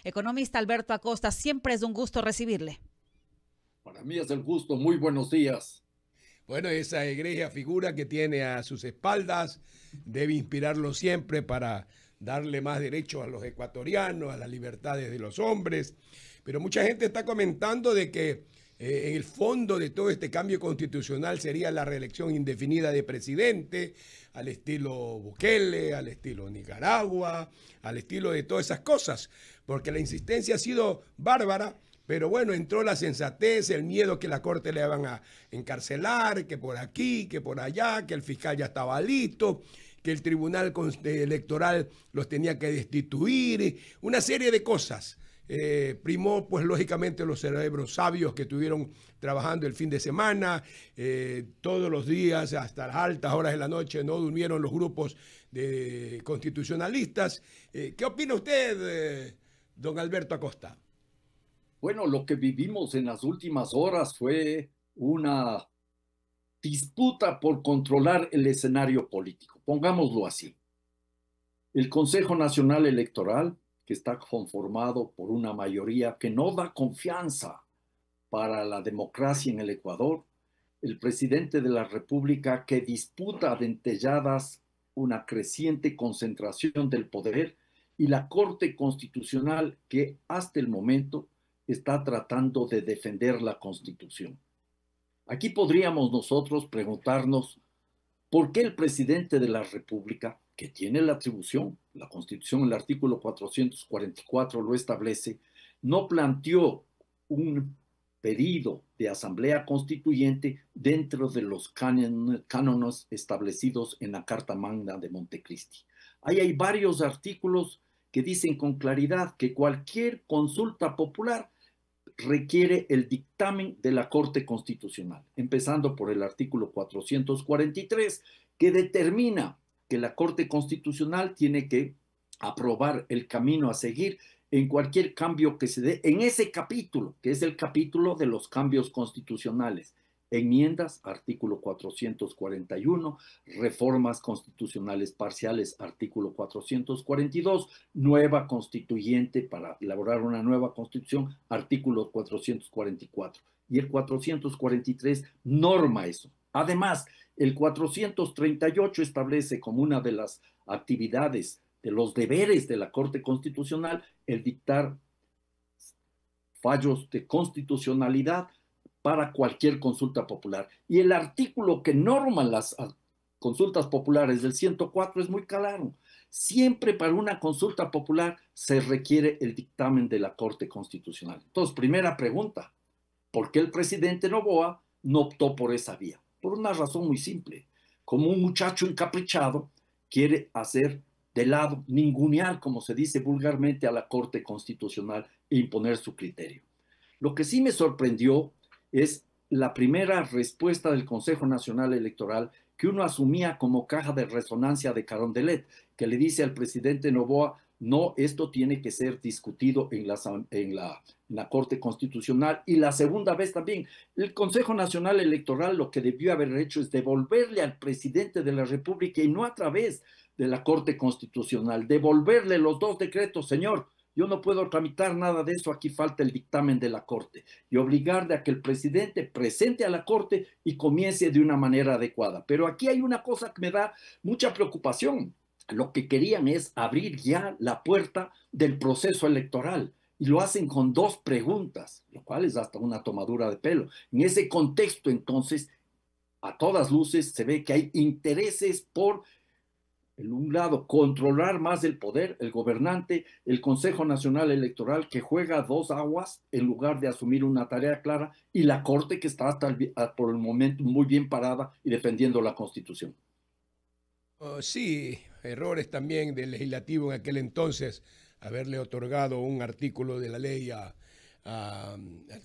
Economista Alberto Acosta, siempre es un gusto recibirle. Para mí es el gusto. Muy buenos días. Bueno, esa egregia figura que tiene a sus espaldas debe inspirarlo siempre para darle más derechos a los ecuatorianos, a las libertades de los hombres. Pero mucha gente está comentando de que en el fondo de todo este cambio constitucional sería la reelección indefinida de presidente, al estilo Bukele, al estilo Nicaragua, al estilo de todas esas cosas, porque la insistencia ha sido bárbara. Pero bueno, entró la sensatez, el miedo que la corte le van a encarcelar, que por aquí, que por allá, que el fiscal ya estaba listo, que el tribunal electoral los tenía que destituir, una serie de cosas. Primó, pues lógicamente, los cerebros sabios que estuvieron trabajando el fin de semana, todos los días, hasta las altas horas de la noche, no durmieron los grupos de constitucionalistas. ¿Qué opina usted, don Alberto Acosta? Bueno, lo que vivimos en las últimas horas fue una disputa por controlar el escenario político, pongámoslo así. El Consejo Nacional Electoral, que está conformado por una mayoría que no da confianza para la democracia en el Ecuador, el presidente de la República que disputa a dentelladas una creciente concentración del poder y la Corte Constitucional que hasta el momento está tratando de defender la Constitución. Aquí podríamos nosotros preguntarnos por qué el presidente de la República, que tiene la atribución, la Constitución, el artículo 444 lo establece, no planteó un pedido de asamblea constituyente dentro de los cánones establecidos en la Carta Magna de Montecristi. Ahí hay varios artículos que dicen con claridad que cualquier consulta popular requiere el dictamen de la Corte Constitucional, empezando por el artículo 443, que determina que la Corte Constitucional tiene que aprobar el camino a seguir en cualquier cambio que se dé en ese capítulo, que es el capítulo de los cambios constitucionales. Enmiendas, artículo 441, reformas constitucionales parciales, artículo 442, nueva constituyente para elaborar una nueva constitución, artículo 444. Y el 443 norma eso. Además, el 438 establece como una de las actividades, de los deberes de la Corte Constitucional, el dictar fallos de constitucionalidad para cualquier consulta popular. Y el artículo que norma las consultas populares del 104 es muy claro. Siempre para una consulta popular se requiere el dictamen de la Corte Constitucional. Entonces, primera pregunta, ¿por qué el presidente Noboa no optó por esa vía? Por una razón muy simple. Como un muchacho encaprichado quiere hacer de lado, ningunear, como se dice vulgarmente, a la Corte Constitucional e imponer su criterio. Lo que sí me sorprendió es la primera respuesta del Consejo Nacional Electoral que uno asumía como caja de resonancia de Carondelet, que le dice al presidente Noboa, no, esto tiene que ser discutido en la Corte Constitucional. Y la segunda vez también, el Consejo Nacional Electoral lo que debió haber hecho es devolverle al presidente de la República, y no a través de la Corte Constitucional, devolverle los dos decretos, señor, yo no puedo tramitar nada de eso, aquí falta el dictamen de la Corte, y obligarle a que el presidente presente a la Corte y comience de una manera adecuada. Pero aquí hay una cosa que me da mucha preocupación. Lo que querían es abrir ya la puerta del proceso electoral, y lo hacen con dos preguntas, lo cual es hasta una tomadura de pelo. En ese contexto, entonces, a todas luces se ve que hay intereses por en un lado, controlar más el poder, el gobernante, el Consejo Nacional Electoral, que juega dos aguas en lugar de asumir una tarea clara, y la Corte, que está por el momento muy bien parada y defendiendo la Constitución. Sí, errores también del legislativo en aquel entonces, haberle otorgado un artículo de la ley al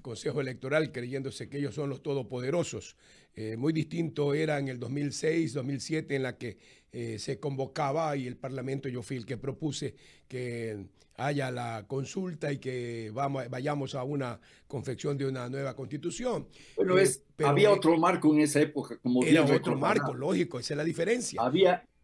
Consejo Electoral creyéndose que ellos son los todopoderosos. Muy distinto era en el 2006, 2007 en la que se convocaba y el Parlamento, yo fui el que propuse que haya la consulta y que vayamos a una confección de una nueva constitución. Bueno, había otro marco en esa época, como era otro marco, lógico, esa es la diferencia.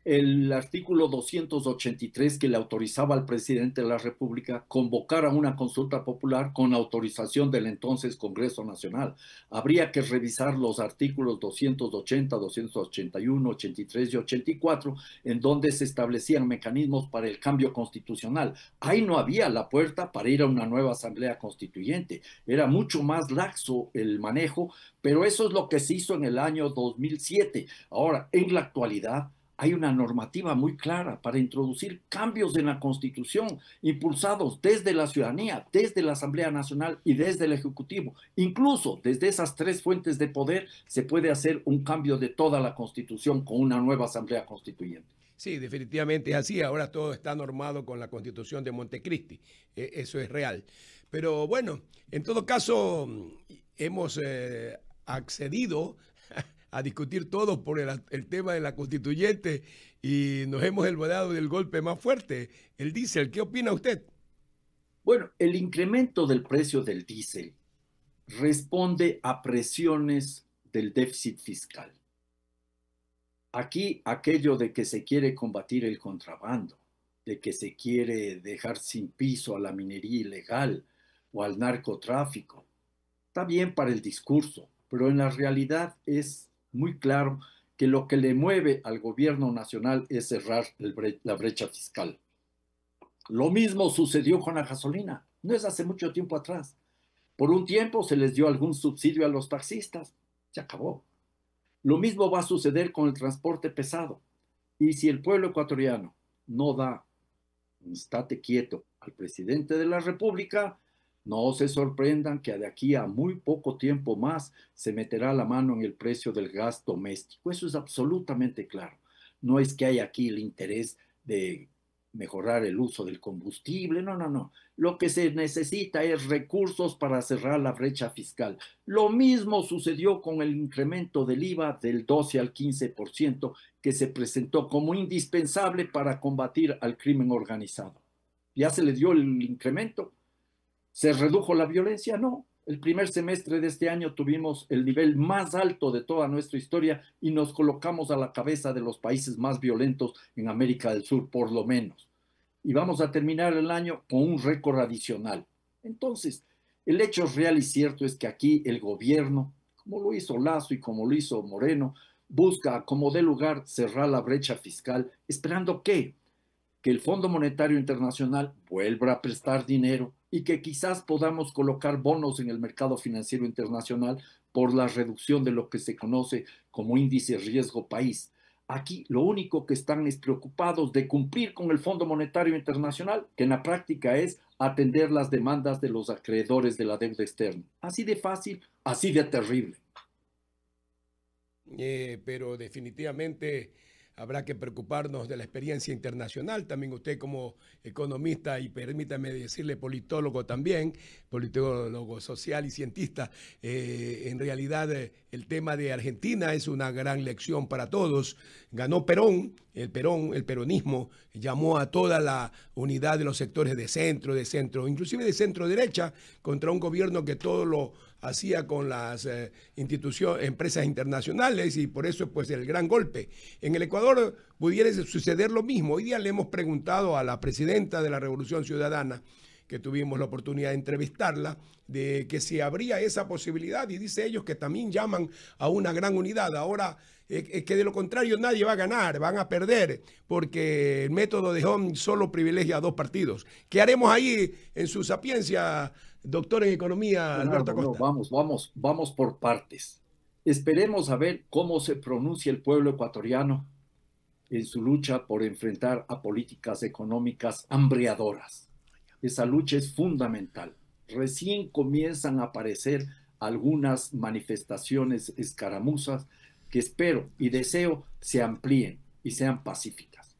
el artículo 283 que le autorizaba al presidente de la República convocar a una consulta popular con autorización del entonces Congreso Nacional. Habría que revisar los artículos 280, 281, 83 y 84, en donde se establecían mecanismos para el cambio constitucional. Ahí no había la puerta para ir a una nueva asamblea constituyente. Era mucho más laxo el manejo, pero eso es lo que se hizo en el año 2007. Ahora, en la actualidad, hay una normativa muy clara para introducir cambios en la Constitución, impulsados desde la ciudadanía, desde la Asamblea Nacional y desde el Ejecutivo. Incluso desde esas tres fuentes de poder se puede hacer un cambio de toda la Constitución con una nueva Asamblea Constituyente. Sí, definitivamente es así. Ahora todo está normado con la Constitución de Montecristi. Eso es real. Pero bueno, en todo caso, hemos accedido a discutir todo por el tema de la constituyente y nos hemos olvidado del golpe más fuerte, el diésel. ¿Qué opina usted? Bueno, el incremento del precio del diésel responde a presiones del déficit fiscal. Aquí aquello de que se quiere combatir el contrabando, de que se quiere dejar sin piso a la minería ilegal o al narcotráfico, está bien para el discurso, pero en la realidad es muy claro que lo que le mueve al gobierno nacional es cerrar la brecha fiscal. Lo mismo sucedió con la gasolina, no es hace mucho tiempo atrás. Por un tiempo se les dio algún subsidio a los taxistas, se acabó. Lo mismo va a suceder con el transporte pesado. Y si el pueblo ecuatoriano no da un estate quieto al presidente de la República, no se sorprendan que de aquí a muy poco tiempo más se meterá la mano en el precio del gas doméstico. Eso es absolutamente claro. No es que haya aquí el interés de mejorar el uso del combustible, no, no, no. Lo que se necesita es recursos para cerrar la brecha fiscal. Lo mismo sucedió con el incremento del IVA del 12 al 15% que se presentó como indispensable para combatir al crimen organizado. ¿Ya se le dio el incremento? ¿Se redujo la violencia? No. El primer semestre de este año tuvimos el nivel más alto de toda nuestra historia y nos colocamos a la cabeza de los países más violentos en América del Sur, por lo menos. Y vamos a terminar el año con un récord adicional. Entonces, el hecho real y cierto es que aquí el gobierno, como lo hizo Lazo y como lo hizo Moreno, busca, como dé lugar, cerrar la brecha fiscal, esperando que el Fondo Monetario Internacional vuelva a prestar dinero y que quizás podamos colocar bonos en el mercado financiero internacional por la reducción de lo que se conoce como índice riesgo país. Aquí lo único que están es preocupados de cumplir con el Fondo Monetario Internacional, que en la práctica es atender las demandas de los acreedores de la deuda externa. Así de fácil, así de terrible. Pero definitivamente habrá que preocuparnos de la experiencia internacional. También usted como economista y permítame decirle politólogo también, politólogo social y cientista, en realidad el tema de Argentina es una gran lección para todos. Ganó Perón, el peronismo llamó a toda la unidad de los sectores de centro, inclusive de centro derecha, contra un gobierno que todo lo hacía con las empresas internacionales y por eso pues el gran golpe. En el Ecuador pudiera suceder lo mismo. Hoy día le hemos preguntado a la presidenta de la Revolución Ciudadana, que tuvimos la oportunidad de entrevistarla, de que si habría esa posibilidad y dice ellos que también llaman a una gran unidad. Ahora que de lo contrario nadie va a ganar, van a perder, porque el método de Home solo privilegia a dos partidos. ¿Qué haremos ahí en su sapiencia, doctor en economía, Alberto Acosta? Vamos por partes. Esperemos a ver cómo se pronuncia el pueblo ecuatoriano en su lucha por enfrentar a políticas económicas hambriadoras. Esa lucha es fundamental. Recién comienzan a aparecer algunas manifestaciones escaramuzas que espero y deseo se amplíen y sean pacíficas.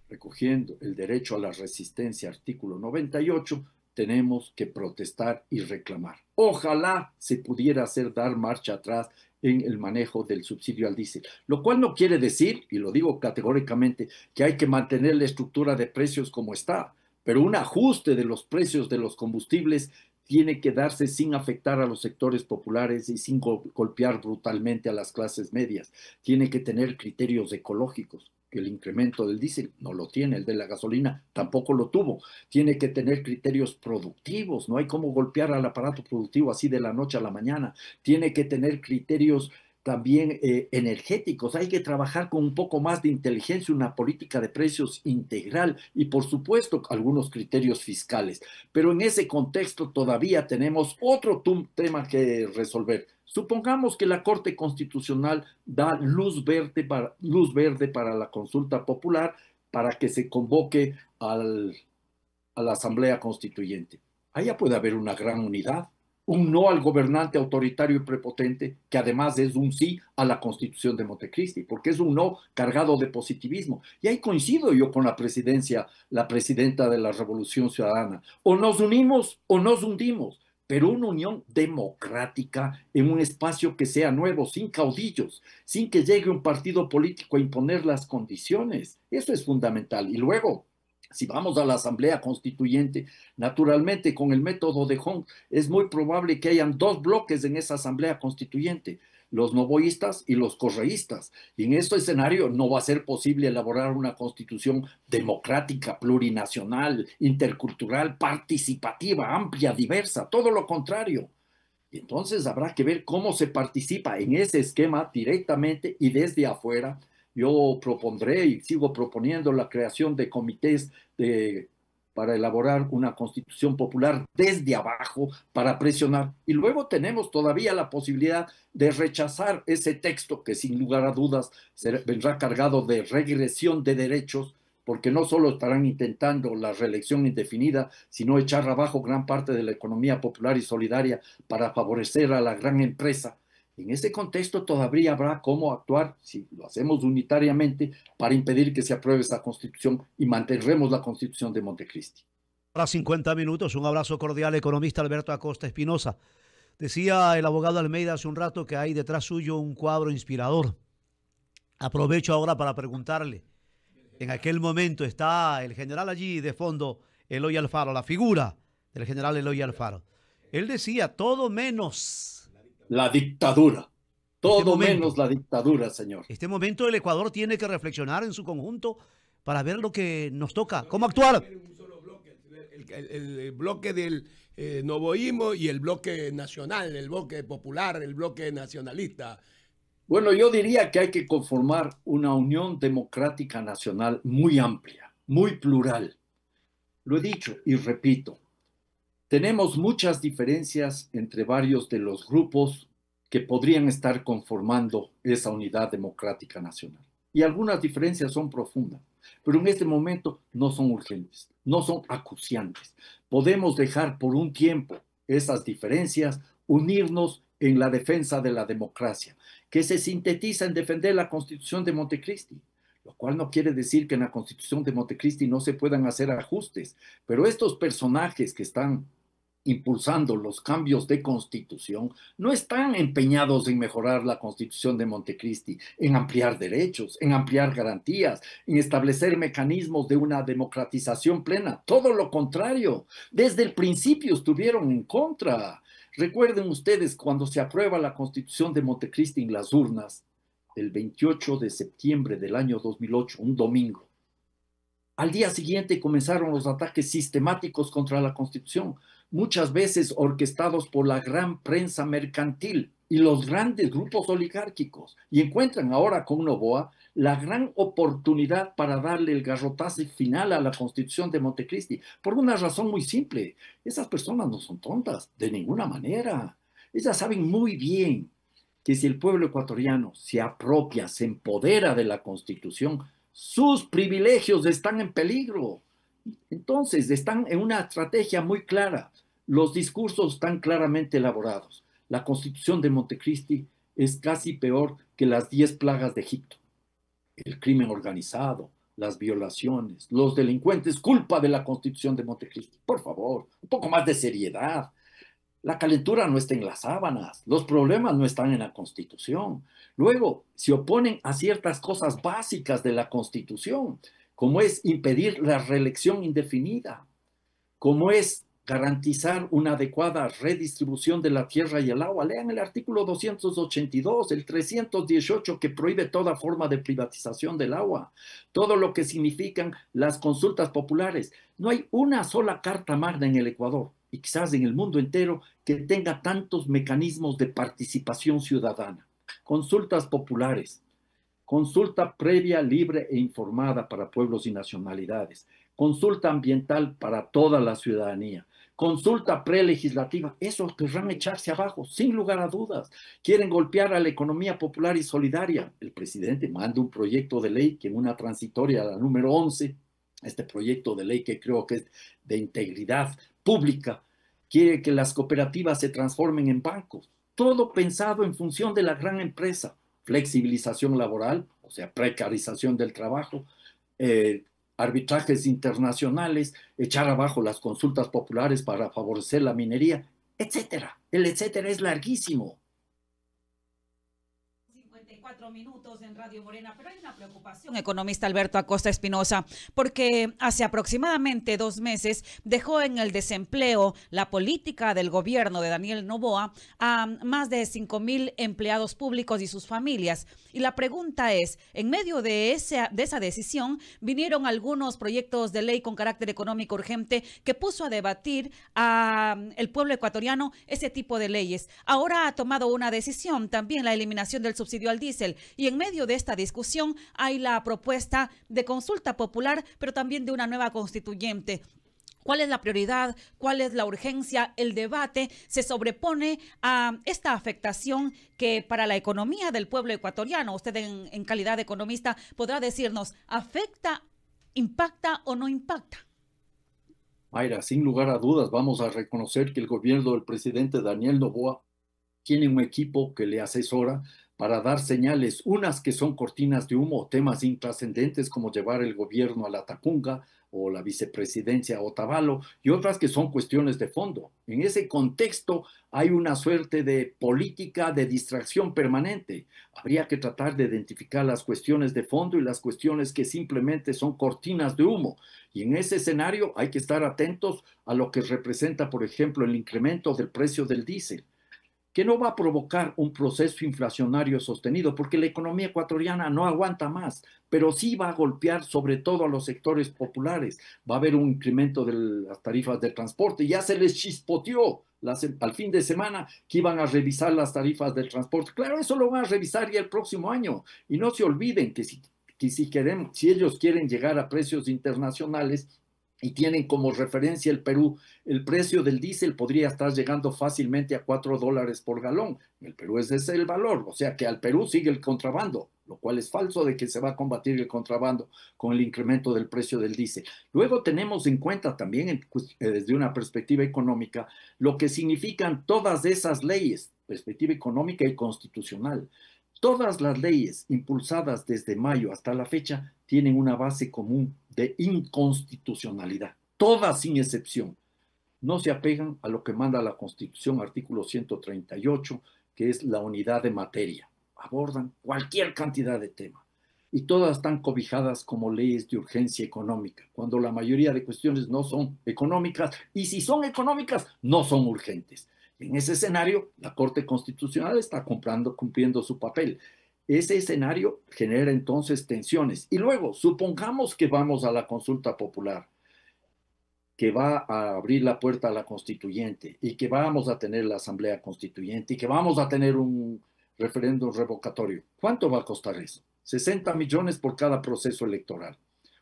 Recogiendo el derecho a la resistencia, artículo 98, tenemos que protestar y reclamar. Ojalá se pudiera dar marcha atrás en el manejo del subsidio al diésel, lo cual no quiere decir, y lo digo categóricamente, que hay que mantener la estructura de precios como está, pero un ajuste de los precios de los combustibles tiene que darse sin afectar a los sectores populares y sin golpear brutalmente a las clases medias. Tiene que tener criterios ecológicos. el incremento del diésel, no lo tiene, el de la gasolina tampoco lo tuvo. Tiene que tener criterios productivos, no hay cómo golpear al aparato productivo así de la noche a la mañana. Tiene que tener criterios también energéticos, hay que trabajar con un poco más de inteligencia, una política de precios integral y por supuesto algunos criterios fiscales. Pero en ese contexto todavía tenemos otro tema que resolver. Supongamos que la Corte Constitucional da luz verde para la consulta popular para que se convoque a la Asamblea Constituyente. Allá puede haber una gran unidad, un no al gobernante autoritario y prepotente, que además es un sí a la Constitución de Montecristi, porque es un no cargado de positivismo. Y ahí coincido yo con la presidenta de la Revolución Ciudadana. O nos unimos o nos hundimos, pero una unión democrática en un espacio que sea nuevo, sin caudillos, sin que llegue un partido político a imponer las condiciones. Eso es fundamental. Y luego, si vamos a la Asamblea Constituyente, naturalmente con el método de Hong, es muy probable que hayan dos bloques en esa Asamblea Constituyente, los novoístas y los correístas. Y en este escenario no va a ser posible elaborar una constitución democrática, plurinacional, intercultural, participativa, amplia, diversa, todo lo contrario. Y entonces habrá que ver cómo se participa en ese esquema directamente y desde afuera. Yo propondré y sigo proponiendo la creación de comités para elaborar una constitución popular desde abajo para presionar. Y luego tenemos todavía la posibilidad de rechazar ese texto que sin lugar a dudas vendrá cargado de regresión de derechos, porque no solo estarán intentando la reelección indefinida, sino echar abajo gran parte de la economía popular y solidaria para favorecer a la gran empresa. En ese contexto todavía habrá cómo actuar, si lo hacemos unitariamente, para impedir que se apruebe esa constitución y mantendremos la constitución de Montecristi. Para 50 minutos, un abrazo cordial, economista Alberto Acosta Espinosa. Decía el abogado Almeida hace un rato que hay detrás suyo un cuadro inspirador. Aprovecho ahora para preguntarle, en aquel momento está el general allí de fondo, Eloy Alfaro, la figura del general Eloy Alfaro. Él decía, todo menos la dictadura. Todo menos la dictadura, señor. Este momento el Ecuador tiene que reflexionar en su conjunto para ver lo que nos toca, cómo actuar. El bloque del novoísmo y el bloque nacional, el bloque popular, el bloque nacionalista. Bueno, yo diría que hay que conformar una unión democrática nacional muy amplia, muy plural. Lo he dicho y repito. Tenemos muchas diferencias entre varios de los grupos que podrían estar conformando esa unidad democrática nacional. Y algunas diferencias son profundas, pero en este momento no son urgentes, no son acuciantes. Podemos dejar por un tiempo esas diferencias, unirnos en la defensa de la democracia, que se sintetiza en defender la Constitución de Montecristi. Lo cual no quiere decir que en la Constitución de Montecristi no se puedan hacer ajustes, pero estos personajes que están impulsando los cambios de constitución, no están empeñados en mejorar la Constitución de Montecristi, en ampliar derechos, en ampliar garantías, en establecer mecanismos de una democratización plena. Todo lo contrario, desde el principio estuvieron en contra. Recuerden ustedes cuando se aprueba la Constitución de Montecristi en las urnas, el 28 de septiembre del año 2008, un domingo. Al día siguiente comenzaron los ataques sistemáticos contra la Constitución, muchas veces orquestados por la gran prensa mercantil y los grandes grupos oligárquicos, y encuentran ahora con Noboa la gran oportunidad para darle el garrotazo final a la Constitución de Montecristi, por una razón muy simple. Esas personas no son tontas, de ninguna manera. Ellas saben muy bien que si el pueblo ecuatoriano se apropia, se empodera de la Constitución, sus privilegios están en peligro. Entonces, están en una estrategia muy clara. Los discursos están claramente elaborados. La Constitución de Montecristi es casi peor que las 10 plagas de Egipto. El crimen organizado, las violaciones, los delincuentes, culpa de la Constitución de Montecristi. Por favor, un poco más de seriedad. La calentura no está en las sábanas, los problemas no están en la Constitución. Luego, se oponen a ciertas cosas básicas de la Constitución, como es impedir la reelección indefinida, como es garantizar una adecuada redistribución de la tierra y el agua. Lean el artículo 282, el 318, que prohíbe toda forma de privatización del agua, todo lo que significan las consultas populares. No hay una sola carta magna en el Ecuador y quizás en el mundo entero que tenga tantos mecanismos de participación ciudadana. Consultas populares, consulta previa, libre e informada para pueblos y nacionalidades, consulta ambiental para toda la ciudadanía, consulta prelegislativa. Esos querrán echarse abajo, sin lugar a dudas. Quieren golpear a la economía popular y solidaria. El presidente manda un proyecto de ley que en una transitoria, la número 11, este proyecto de ley que creo que es de integridad pública, quiere que las cooperativas se transformen en bancos. Todo pensado en función de la gran empresa. Flexibilización laboral, o sea, precarización del trabajo, arbitrajes internacionales, echar abajo las consultas populares para favorecer la minería, etcétera. El etcétera es larguísimo. 54 minutos en Radio Morena, pero hay una preocupación, economista Alberto Acosta Espinosa, porque hace aproximadamente 2 meses dejó en el desempleo la política del gobierno de Daniel Noboa a más de 5,000 empleados públicos y sus familias. Y la pregunta es, en medio de esa decisión, vinieron algunos proyectos de ley con carácter económico urgente que puso a debatir el pueblo ecuatoriano ese tipo de leyes. Ahora ha tomado una decisión, también la eliminación del subsidio al diésel. Y en medio de esta discusión hay la propuesta de consulta popular, pero también de una nueva constituyente. ¿Cuál es la prioridad? ¿Cuál es la urgencia? El debate se sobrepone a esta afectación que para la economía del pueblo ecuatoriano, usted en calidad de economista podrá decirnos, ¿afecta, impacta o no impacta? Mayra, sin lugar a dudas, vamos a reconocer que el gobierno del presidente Daniel Noboa tiene un equipo que le asesora para dar señales, unas que son cortinas de humo, temas intrascendentes como llevar el gobierno a la Tacunga o la vicepresidencia a Otavalo, y otras que son cuestiones de fondo. En ese contexto hay una suerte de política de distracción permanente. Habría que tratar de identificar las cuestiones de fondo y las cuestiones que simplemente son cortinas de humo. Y en ese escenario hay que estar atentos a lo que representa, por ejemplo, el incremento del precio del diésel, que no va a provocar un proceso inflacionario sostenido, porque la economía ecuatoriana no aguanta más, pero sí va a golpear sobre todo a los sectores populares. Va a haber un incremento de las tarifas de transporte. Ya se les chispoteó al fin de semana que iban a revisar las tarifas del transporte. Claro, eso lo van a revisar ya el próximo año. Y no se olviden que si ellos quieren llegar a precios internacionales, y tienen como referencia el Perú, el precio del diésel podría estar llegando fácilmente a $4 por galón. El Perú ese es el valor, o sea que al Perú sigue el contrabando, lo cual es falso de que se va a combatir el contrabando con el incremento del precio del diésel. Luego tenemos en cuenta también, desde una perspectiva económica, lo que significan todas esas leyes, perspectiva económica y constitucional. Todas las leyes impulsadas desde mayo hasta la fecha tienen una base común de inconstitucionalidad, todas sin excepción. No se apegan a lo que manda la Constitución, artículo 138, que es la unidad de materia. Abordan cualquier cantidad de temas y todas están cobijadas como leyes de urgencia económica, cuando la mayoría de cuestiones no son económicas y si son económicas no son urgentes. En ese escenario, la Corte Constitucional está cumpliendo su papel. Ese escenario genera entonces tensiones. Y luego, supongamos que vamos a la consulta popular, que va a abrir la puerta a la constituyente y que vamos a tener la asamblea constituyente y que vamos a tener un referéndum revocatorio. ¿Cuánto va a costar eso? 60 millones por cada proceso electoral.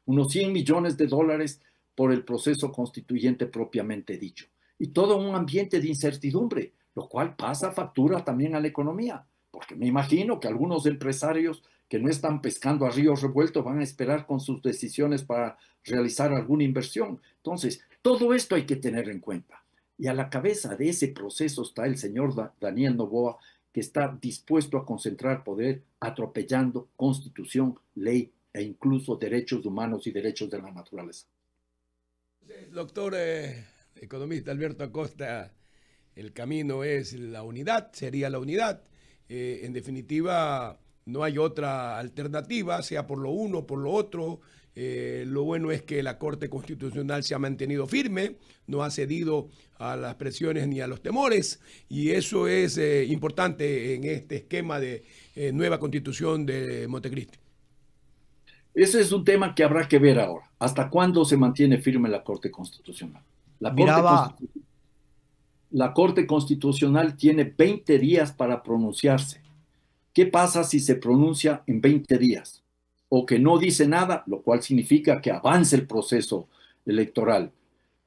Unos 100 millones de dólares por el proceso constituyente propiamente dicho. Y todo un ambiente de incertidumbre, lo cual pasa factura también a la economía, porque me imagino que algunos empresarios que no están pescando a río revuelto van a esperar con sus decisiones para realizar alguna inversión. Entonces, todo esto hay que tener en cuenta. Y a la cabeza de ese proceso está el señor Daniel Noboa, que está dispuesto a concentrar poder atropellando constitución, ley e incluso derechos humanos y derechos de la naturaleza. Doctor economista Alberto Acosta, el camino es la unidad, sería la unidad. En definitiva, no hay otra alternativa, sea por lo uno, por lo otro. Lo bueno es que la Corte Constitucional se ha mantenido firme, no ha cedido a las presiones ni a los temores, y eso es importante en este esquema de nueva Constitución de Montecristi. Ese es un tema que habrá que ver ahora. ¿Hasta cuándo se mantiene firme la Corte Constitucional? La Corte Constitucional tiene 20 días para pronunciarse. ¿Qué pasa si se pronuncia en 20 días? O que no dice nada, lo cual significa que avance el proceso electoral.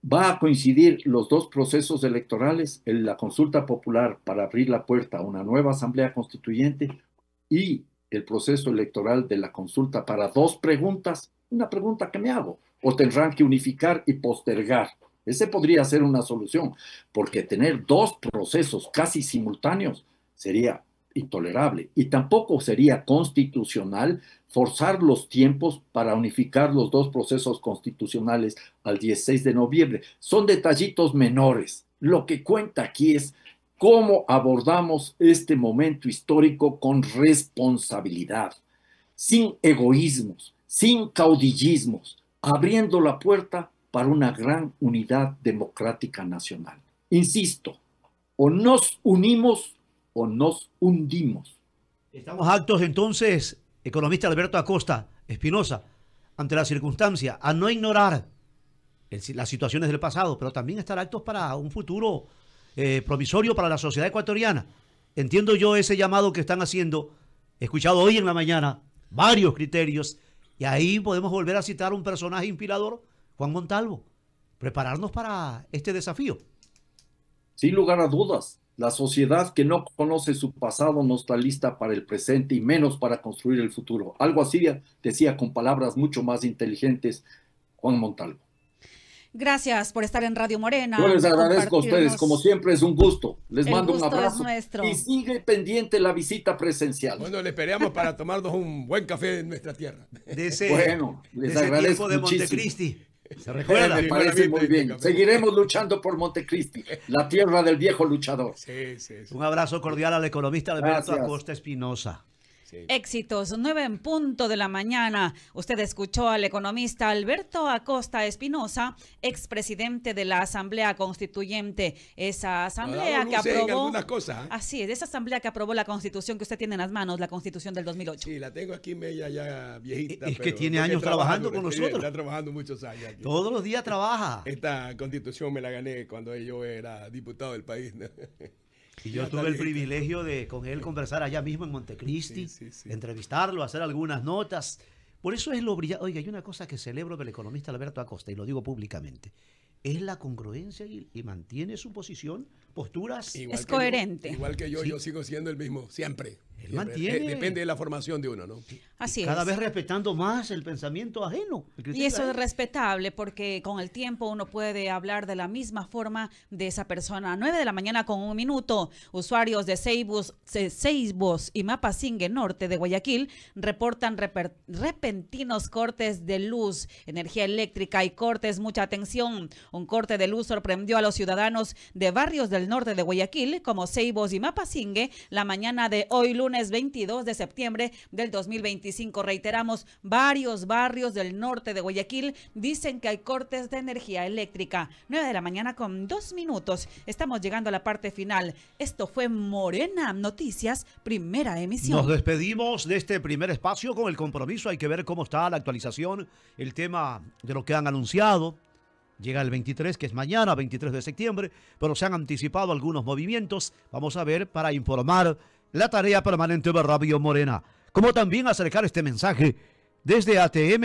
Va a coincidir los dos procesos electorales, la consulta popular para abrir la puerta a una nueva asamblea constituyente y el proceso electoral de la consulta para dos preguntas. Una pregunta que me hago. O tendrán que unificar y postergar. Ese podría ser una solución, porque tener dos procesos casi simultáneos sería intolerable. Y tampoco sería constitucional forzar los tiempos para unificar los dos procesos constitucionales al 16 de noviembre. Son detallitos menores. Lo que cuenta aquí es cómo abordamos este momento histórico con responsabilidad, sin egoísmos, sin caudillismos, abriendo la puerta para una gran unidad democrática nacional. Insisto, o nos unimos o nos hundimos. Estamos actos entonces, economista Alberto Acosta Espinosa, ante la circunstancia, a no ignorar las situaciones del pasado, pero también estar actos para un futuro provisorio para la sociedad ecuatoriana. Entiendo yo ese llamado que están haciendo. He escuchado hoy en la mañana varios criterios y ahí podemos volver a citar un personaje inspirador, Juan Montalvo. Prepararnos para este desafío. Sin lugar a dudas. La sociedad que no conoce su pasado no está lista para el presente y menos para construir el futuro. Algo así decía con palabras mucho más inteligentes Juan Montalvo. Gracias por estar en Radio Morena. Yo les agradezco a ustedes, como siempre es un gusto. Les mando un abrazo y sigue pendiente la visita presencial. Bueno, le esperamos para tomarnos un buen café en nuestra tierra. Bueno, les agradezco de muchísimo. Montecristi. ¿Se recuerda? Me parece muy bien. Seguiremos luchando por Montecristi, la tierra del viejo luchador. Sí. Un abrazo cordial al economista Alberto Acosta Espinosa. Sí. Éxitos, 9 en punto de la mañana. Usted escuchó al economista Alberto Acosta Espinosa, expresidente de la Asamblea Constituyente. Esa asamblea que aprobó... cosas, ¿eh? Así es, esa asamblea que aprobó la Constitución que usted tiene en las manos, la Constitución del 2008. Sí, la tengo aquí media ya viejita. Es que tiene años trabajando con nosotros. Está trabajando muchos años aquí. Todos los días trabaja. Esta Constitución me la gané cuando yo era diputado del país, ¿no? Y yo tuve el privilegio de con él conversar allá mismo en Montecristi, entrevistarlo, hacer algunas notas. Por eso es lo brillante. Oiga, hay una cosa que celebro del economista Alberto Acosta, y lo digo públicamente, es la congruencia y mantiene su posición, posturas. Es coherente. Igual que yo sigo siendo el mismo, siempre. Él mantiene. Depende de la formación de uno, ¿no? Así es. Cada vez respetando más el pensamiento ajeno. Y eso es respetable porque con el tiempo uno puede hablar de la misma forma de esa persona. 9 de la mañana con 1 minuto. Usuarios de Ceibos y Mapasingue Norte de Guayaquil reportan repentinos cortes de luz, energía eléctrica y cortes. Mucha atención. Un corte de luz sorprendió a los ciudadanos de barrios del norte de Guayaquil como Ceibos y Mapasingue la mañana de hoy lunes 22 de septiembre del 2025. Reiteramos, varios barrios del norte de Guayaquil dicen que hay cortes de energía eléctrica. 9 de la mañana con 2 minutos. Estamos llegando a la parte final. Esto fue Morena Noticias, primera emisión. Nos despedimos de este primer espacio con el compromiso. Hay que ver cómo está la actualización, el tema de lo que han anunciado. Llega el 23, que es mañana, 23 de septiembre, pero se han anticipado algunos movimientos. Vamos a ver para informar la tarea permanente de Radio Morena, como también acercar este mensaje desde ATM.